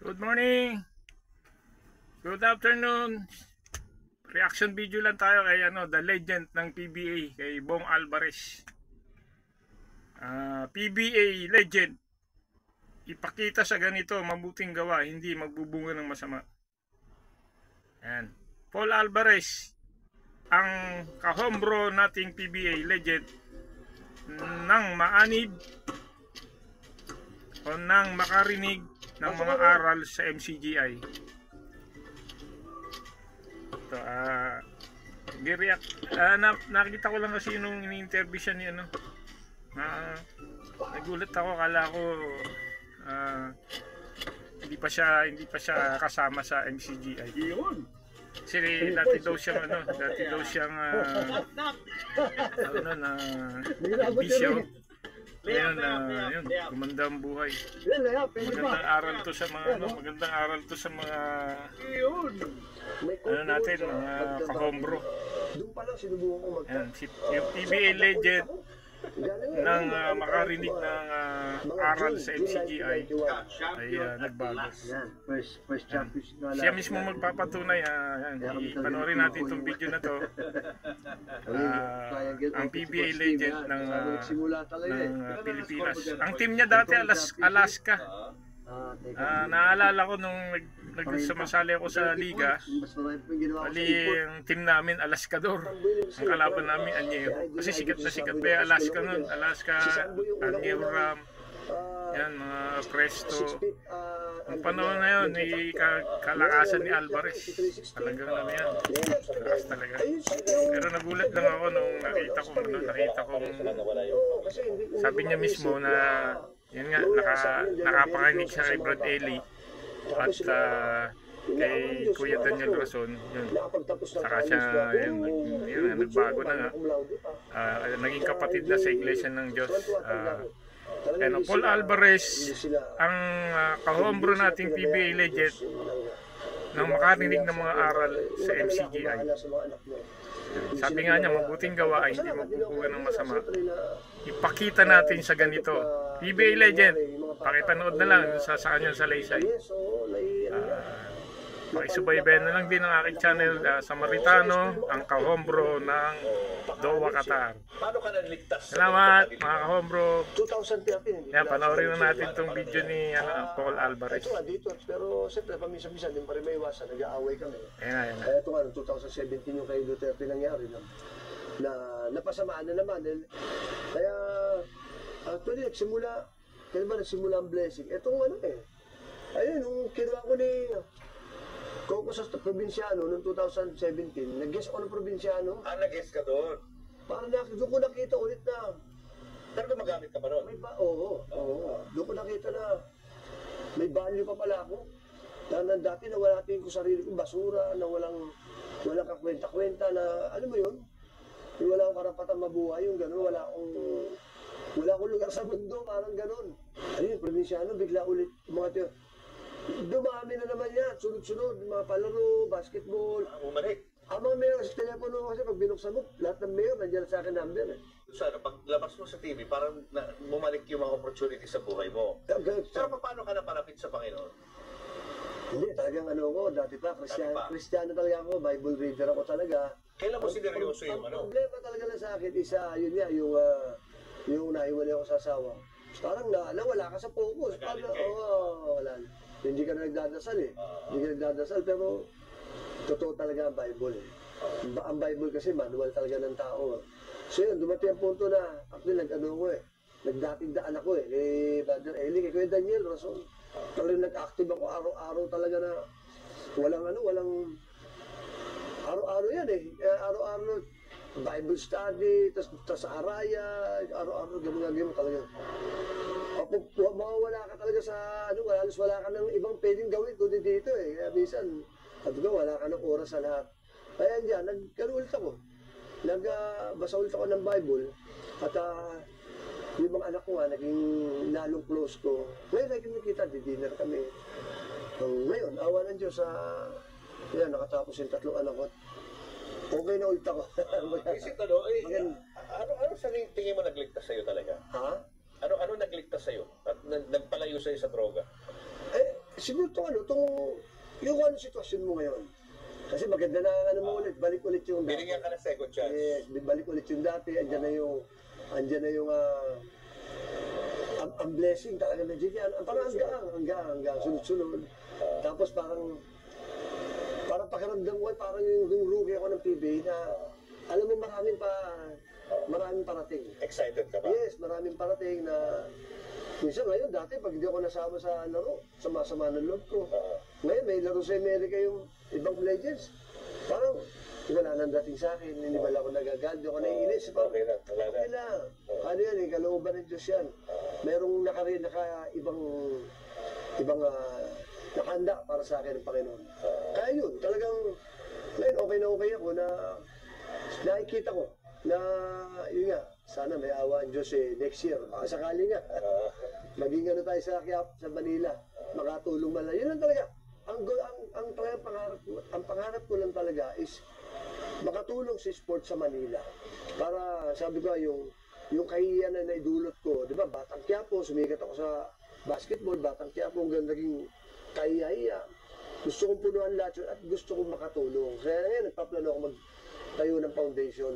Good morning. Good afternoon. Reaction video lang tayo kay the legend ng PBA, kay Bong Alvarez. PBA legend. Ipakita sa ganito, mabuting gawa, hindi magbubunga ng masama. Ayan. Paul Alvarez, ang kahombro nating PBA legend ng maanib o nang makarinig ng mga aral sa MCGI. Ito, nakita ko lang kasi nung ini-interview siya ni nagulat ako, kala ko hindi pa siya kasama sa MCGI. Kasi dati daw siyang bisyo. Ngayon, yun, gumanda ang buhay. Magandang aral to sa mga natin, mga kahombro. Ayan, yung PBA legend ng makarinig ng aral sa MCGI ay nagbago. Siya mismo magpapatunay. Panoorin natin itong video na to. Ang PBA legend ng Pilipinas. Ang team niya dati Alaska. Naalala ko nung nagsumasali ako sa liga, bali ang team namin Alaskador, ang kalaban namin Anyeo, kasi sikat na sikat pa yung Alaska nun, Anyeo Ram, yan, mga Presto. Ang panahon na yun, may kalakasan ni Alvarez, talagang yan, lakas talaga. Pero nagulat lang ako nung nakita ko sabi niya mismo na yun nga, nakapanginig siya kay Brad Ely at kay Kuya Daniel Rason. Yun, saka siya nagbago na nga, naging kapatid na sa Iglesia ng Diyos. Paul Alvarez, ang kahombro nating PBA legend nang makarinig ng mga aral sa MCGI. Sabi nga niya, mabuting gawa ay hindi magbubunga ng masama. Ipakita natin sa ganito. PBA legend, pakipanood na lang sa kanyang salaysay. Pakisubaybayan na lang din ang aking channel, Samaritano, ang kahombro ng Dowa, Qatar. Salamat mga kahombro. Yan, panoorin na natin itong video ni Paul Alvarez. Ito nga dito, pero siyempre paminsan-minsan din pa rin may iwasan, nag-aaway kami. Ayan. Kaya ito nga, 2017 yung kay Duterte nangyari na napasamaan na naman. Kaya actually nagsimula ang blessing. Itong ayun, nung kinuha ko ni Coco sa probinsyano noong 2017, nag-guess ako ng probinsyano. Nag-guess ka doon? Parang doon ko nakita ulit na. Pero gumagamit ka pa ron? Oo. Doon ko nakita na may value pa pala ako. Dati na wala tingin ko sarili kong basura, na walang kakwenta-kwenta, na ano mo yun? Yung wala akong karapatan mabuhay, yung gano'n, wala akong lugar sa mundo, parang gano'n. Ano yun, probinsyano, bigla ulit mga tiyo. Dumami na naman yan, sunod-sunod, mga palaro, basketball. Bumalik. Ang mga mayor sa telepono kasi pag binuksan mo, lahat ng mayor nandiyan sa akin number. Sana, pag labas mo sa TV, parang bumalik yung mga opportunity sa buhay mo. Pero paano ka napalapit sa Panginoon? Hindi, talagang ko, dati pa, Kristiyano talaga ako, Bible reader ako talaga. Kailan mo sineryoso yung Ang problema talaga na sa akin, yun nga, yung naiwalay ako sa asawa. Parang nawala ka sa focus. Wala. Hindi ka na nagdadasal Hindi ka nagdadasal, pero totoo talaga ang Bible Ang Bible kasi manual talaga ng tao. So yun, dumating ang punto na, actually nagdating-daan ako kay Brother Eli, kay Kuya Daniel Rason. Talagang nag-active ako araw-araw talaga na walang araw-araw yan araw-araw Bible study, tas araya, araw-araw gano'n talaga. Mawawala ka talaga sa wala ka ng ibang pwedeng gawin kundi dito Kaya minsan, wala ka ng oras sa lahat. Kaya diyan, ulit ako. Basa ulit ako ng Bible. At yung mga anak ko naging lalong close ko. Ngayon, nakikita, di-dinner kami. Ngayon, awa ng Diyos nakatapos yung 3 anak ko. Okay na ulit ako. Isip ano sa tingin mo nagligtas sa'yo talaga? Ha? Ano nagligtas sa'yo? At nagpalayo sa'yo sa droga? siguro yung ano sitwasyon mo ngayon. Kasi maganda na ano mo ulit, balik ulit yung dati. Binigyan ka ng second chance. Yes, balik ulit yung dati, andyan na yung ang blessing talaga na dyan. Parang hanggang sunod-sunod. Tapos parang pakiramdam ko, parang yung rookie ako ng PBA na alam mo maraming parating. Excited ka ba? Yes, maraming parating na minsan ngayon, dati pag hindi ako nasama sa laro, sama-sama ng loob ko. Ngayon, may laro sa Amerika yung ibang legends. Parang wala nang dating sa akin, hindi ba ako nagagal, hindi ako naiinis. Okay lang, wala na. Okay lang. Ano yan, kalooban ng Diyos yan. Merong ibang nakahanda para sa akin ng Panginoon. Kaya yun, talagang ngayon okay ako na nakikita ko na yun nga, sana may awa ang Diyos next year. Baka sakali nga. Maging ano tayo sa Manila, makatulong man lang. Yun lang talaga. Ang pangarap ko lang talaga is makatulong si sport sa Manila. Para sabi ko yung kahihiyan na naidulot ko, di ba, Batang Quiapo, sumikat ako sa basketball, Batang Quiapo, ang gandang kahihiya. Gusto kong punuan lahat yun at gusto kong makatulong. Kaya ngayon, nagpaplano ako magtayo ng foundation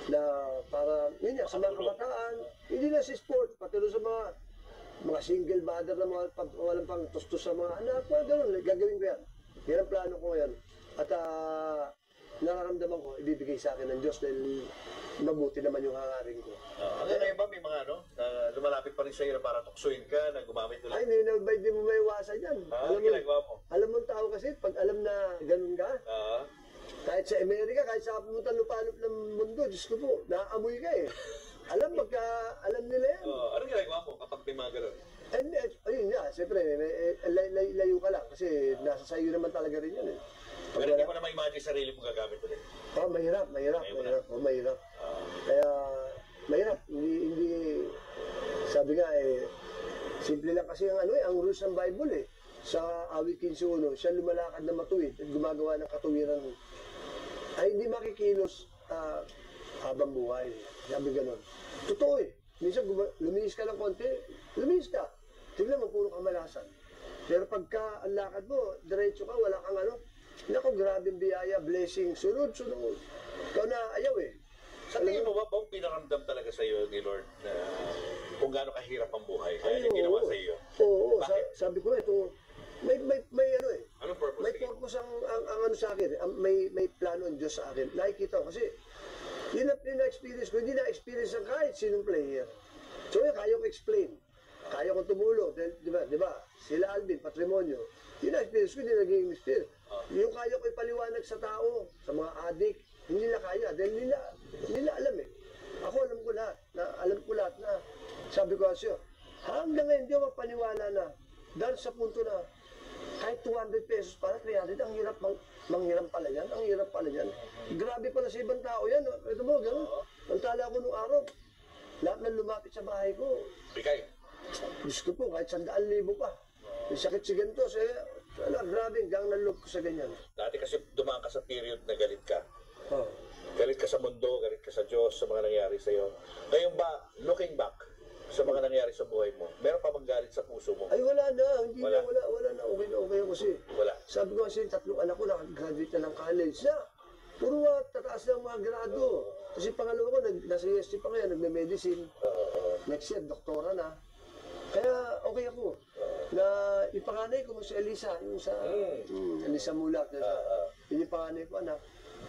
na para, yun nga, sa mga kabataan, hindi na si sport, pati sa mga single mother na mga walang pang tustos sa mga anak, gano'n, gagawin ko yan. Yan ang plano ko ngayon. At nararamdaman ko, ibibigay sa akin ng Diyos dahil mabuti naman yung hangarin ko. Hanggang ngayon ba may mga lumalapit pa rin sa'yo na para tuksuin ka, na gumamit ulit? Ay, hindi mo maiwasan yan. Ano ginagawa mo? Alam mo ang tao kasi, pag alam na ganun ka, kahit sa Amerika, kahit sa kapuntan lupalop ng mundo, Diyos ko po, naaamoy ka eh. Alam nila yan. Ano ginagawa mo kapag may mga gano'n? Ayun nga, siyempre, layo ka lang kasi nasa sayo naman talaga rin yan eh. Pero hindi mo na ma-imagine sarili mo gagamit ulit. Mahirap. Mahirap. Kaya, mahirap. Hindi, sabi nga simple lang kasi ang rules ng Bible eh. Sa awit 15:1, siya lumalakad na matuwid at gumagawa ng katuwiran ay hindi makikilos habang buhay. Sabi ganon. Totoo eh. Minsan luminis ka ng konti, luminis ka. Tignan mo, puro kamalasan. Pero pagka ang lakad mo, diretso ka, wala kang naku, grabing biyaya, blessing, sunod. Ikaw na ayaw eh. Sa tingin mo ba, bang pinaramdam talaga sa iyo ni Lord na kung gaano kahirap ang buhay? Kaya niya ginawa sa iyo? Oo, sabi ko ito, may Anong purpose? may purpose ang sa akin. May plano ang Diyos sa akin. Nakikita ko kasi, yun na-experience ko, hindi na-experience ng kahit sinong player. So kaya ko explain. Kaya ko tumulong. Di ba? Sila Alvin, patrimonyo. Yun na-experience ko, hindi naging experience. Yung kaya ko ipaliwanag sa tao, sa mga adik, hindi nila kaya. Dahil nila alam eh. Ako alam ko lahat na sabi ko siya, hanggang ngayon hindi ako mapaniwala na dahil sa punto na kahit 200 pesos para 300, ang hirap manghiram pala yan. Ang hirap pala yan. Grabe pala sa ibang tao yan. Ito mo, gano'n. Ang tala ko nung araw, lahat na lumapit sa bahay ko. Bigay. Diyos ko po, kahit 100,000 pa. May sakit si ganito. Grabe, hanggang nalog ko sa ganyan. Dati kasi dumaan ka sa period na galit ka. Oh. Galit ka sa mundo, galit ka sa Diyos, sa mga nangyari sa iyo. Ngayon ba, looking back sa mga nangyari sa buhay mo, meron pa bang galit sa puso mo? Ay, wala na. Wala na. Okay ako kasi. Wala. Sabi ko kasi, 3 anak ko nakagraduate na ng college na. Puro tataas na ang mga grado. Kasi pangalawa ko, nasa UST pa ngayon, nagme-medicine. Next year, doktora na. Kaya okay ako. Na ipanganay ko si Elisa, yung sa Elisa Mulak. Yung panganay ko, anak.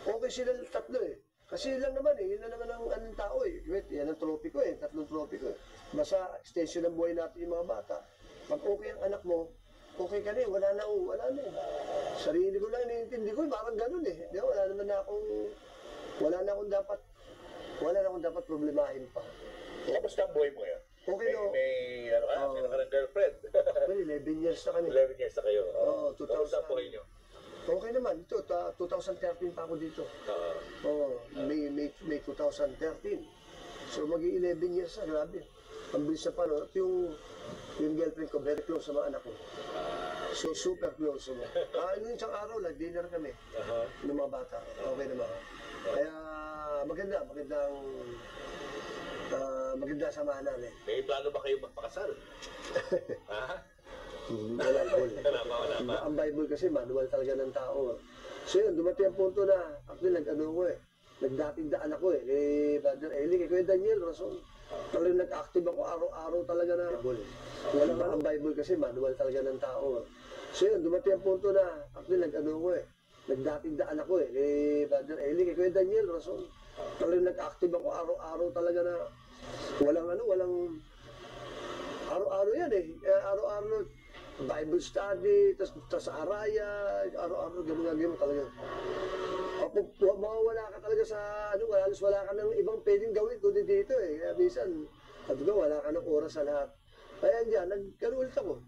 Okay sila 3 eh. Kasi lang naman yun na naman ang tao eh. Wait, yan ang trophy ko 3 trophy ko. Basta extension ng buhay natin yung mga bata. Pag okay ang anak mo, okay ka na eh, wala na. Sarili ko lang, iniintindi ko, parang ganun eh. Di ba? Wala na akong dapat problemahin pa. Kamusta ang buhay mo ngayon? Okay no. May sino ka ng girlfriend? Well, 11 years na kami. 11 years na kayo. Oo, 2000. Kamusta ang buhay niyo? Okay naman, ito, 2013 pa ako dito. May 2013. So, mag-11 years na, grabe. Ang bilis na pa, no? At yung girlfriend ko, very close sa mga anak ko. So, super close. Yung isang araw, dinner kami ng mga bata. Okay naman. Kaya, maganda samahan namin. May plano ba kayo magpakasal? Ha? Wala Bible. Wala ba? Ang Bible kasi manual talaga ng tao. So yun, dumating ang punto na, actually nag-ano ko eh, nagdating daan ako eh, kay Brother Eli, kay Kuya Daniel Rason. Talagang nag-active ako araw-araw talaga na Bible. Wala ba ang Bible kasi manual talaga ng tao. So yun, dumating ang punto na, actually nag-ano ko eh, nagdating daan ako eh, kay Brother Eli, kay Kuya Daniel Rason. Talagang nag-active ako araw-araw talaga na, walang araw-araw yan eh, araw-araw Bible study, tas araya, araw-araw gano'n mo talaga. Mawawala ka talaga sa halos wala ka ng ibang pwedeng gawin kundi dito eh. Kaya minsan, wala ka ng oras sa lahat. Kaya diyan, nagkaroon ako.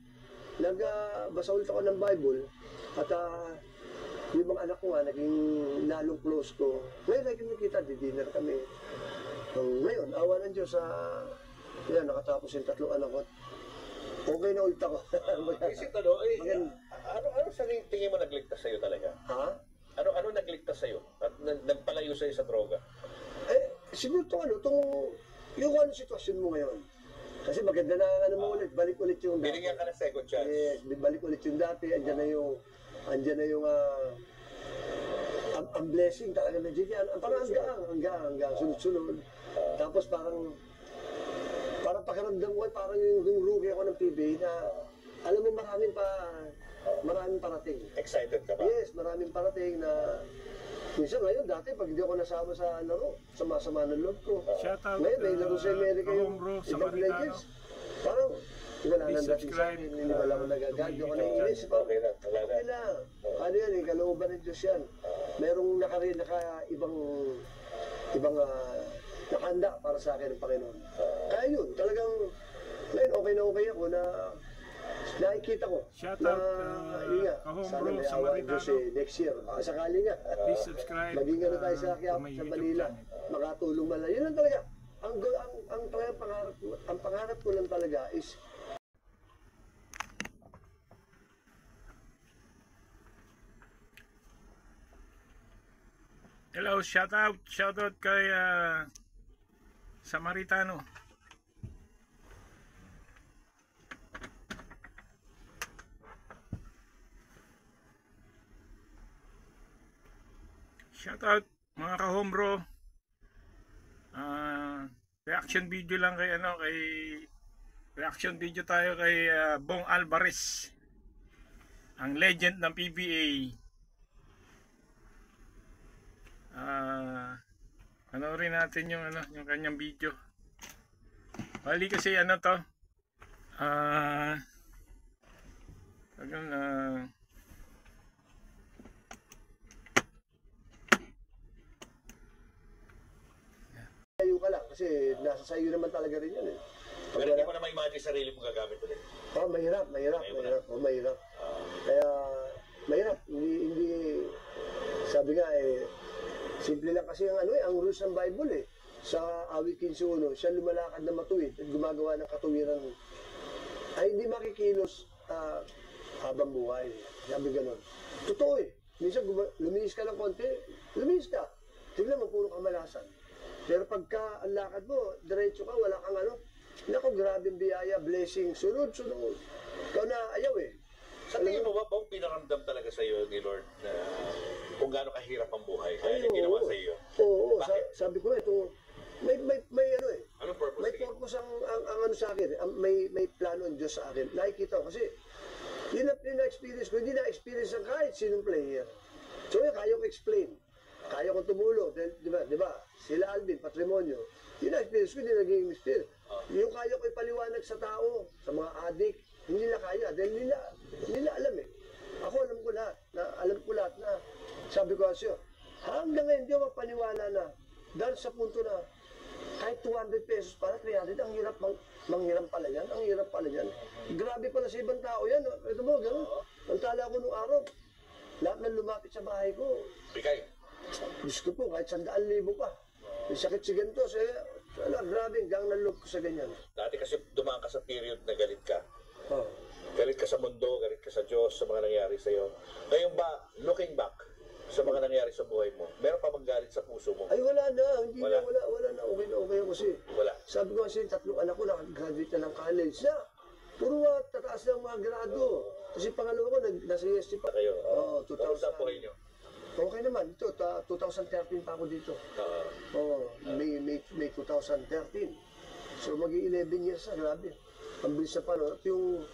Nagbasa ulit ako ng Bible at yung mga anak ko nga, naging lalong close ko. Ngayon, nakikita, di-dinner kami. Ngayon, awa ng Diyos yan, nakatapos yung 3 anak ko. Okay na ulit ako. Isip ano sa tingin mo nagligtas sa'yo talaga? Ha? Ano nagligtas sa'yo? At nagpalayo sa'yo sa droga? Siguro yung sitwasyon mo ngayon. Kasi maganda na mo ulit, balik ulit yung dati. Binigyan ka ng second chance. Yes, balik ulit yung dati, andyan na yung ang blessing talaga na dyan. Parang hanggang sunod-sunod. Tapos parang pakiramdam ko, parang yung rookie ako ng PBA na, alam mo, maraming parating. Excited ka ba? Yes, maraming parating na, minsan ngayon, dati, pag hindi ako nasama sa laro, sama-sama ng loob ko. Shoutout, Ngayon, may laro sa Amerika yung Kahomro, League of Samaritano. Legends. Parang, wala nang dating sa subscribe. akin, hindi wala akong nagagad, ako naiinis. Okay lang, wala na. Okay lang. Ano yan, kalooban ng Diyos yan. Merong ibang nakahanda para sa akin ng Panginoon. Kaya yun, talagang, ngayon okay ako na nakikita ko Shoutout, yun nga, Kahomro, sana may awa ng Samaritano. Diyos next year, baka sakali nga. Please subscribe. Maging ano tayo sa Quiapo, to my sa YouTube Manila, channel. makatulong man lang. Yun lang talaga. Ang pangarap ko lang talaga is Hello, shoutout kay Samaritano. Shoutout mga ka-homebro. Reaction video lang kay reaction video tayo kay Bong Alvarez, ang legend ng PBA. Panoorin natin yung kanyang video. Bali kasi to. tayo ka lang kasi nasa sayo naman talaga rin yan eh. Pero hindi mo na ma-imagine sarili mo gagamit ulit. Mahirap. Mahirap. Kaya, mahirap. Hindi, sabi nga simple lang kasi ang rules ng Bible eh. Sa awit 15:1, siya lumalakad na matuwid at gumagawa ng katuwiran ay hindi makikilos habang buhay. Sabi ganun. Totoo eh. Minsan luminis ka ng konti, luminis ka. Tignan mo, puro kamalasan. Pero pagka ang lakad mo, diretso ka, wala kang naku, grabe biyaya, blessing, sunod. Ikaw na ayaw eh. Sa tingin mo ba, Bong, pinaramdam talaga sa iyo ni Lord na kung gaano kahirap ang buhay? Kaya niya ginawa sa iyo? Oo, Bakit? sabi ko ito, may Anong purpose? may purpose ang sa akin, may plano ang Diyos sa akin. Nakikita ko kasi, yun na experience ko, hindi na experience ng kahit sinong player. So yun, kaya ko explain. Kaya ko tumulong. Di ba? Sila Alvin, patrimonyo. Yun na experience ko, hindi naging experience. Yung kaya ko ipaliwanag sa tao, sa mga adik, hindi nila kaya. Dahil nila alam eh. Ako alam ko lahat na sabi ko sa iyo, hanggang ngayon hindi ako magpaniwala na dahil sa punto na kahit 200 pesos para 300, ang hirap manghiram pala yan. Ang hirap pala yan. Grabe pala sa ibang tao yan. Ito mo, gano'n. Ang tala ko nung araw, lahat ng lumapit sa bahay ko. Bigay. Diyos ko po, kahit 100,000 pa. May sakit si ganito. Grabe, hanggang nalog ko sa ganyan. Dati kasi dumaan ka sa period na galit ka. Oh. Galit ka sa mundo, galit ka sa Diyos, sa mga nangyari sa iyo. Ngayon ba, looking back sa mga nangyari sa buhay mo, meron pa bang galit sa puso mo? Ay, wala na. Hindi Wala. na. Wala na. Okay na okay ako kasi. Wala. Sabi ko kasi, 3 anak ko, nakagraduate na ng college na. Puro tataas ng mga grado. Kasi pangalawa ko, nasa UST pa. Kayo. Oo, Kamusta po kayo? Okay naman. Ito, 2013 pa ako dito. May 2013. So, mag-11 years na, grabe. Ang bilis na pa, no? At yung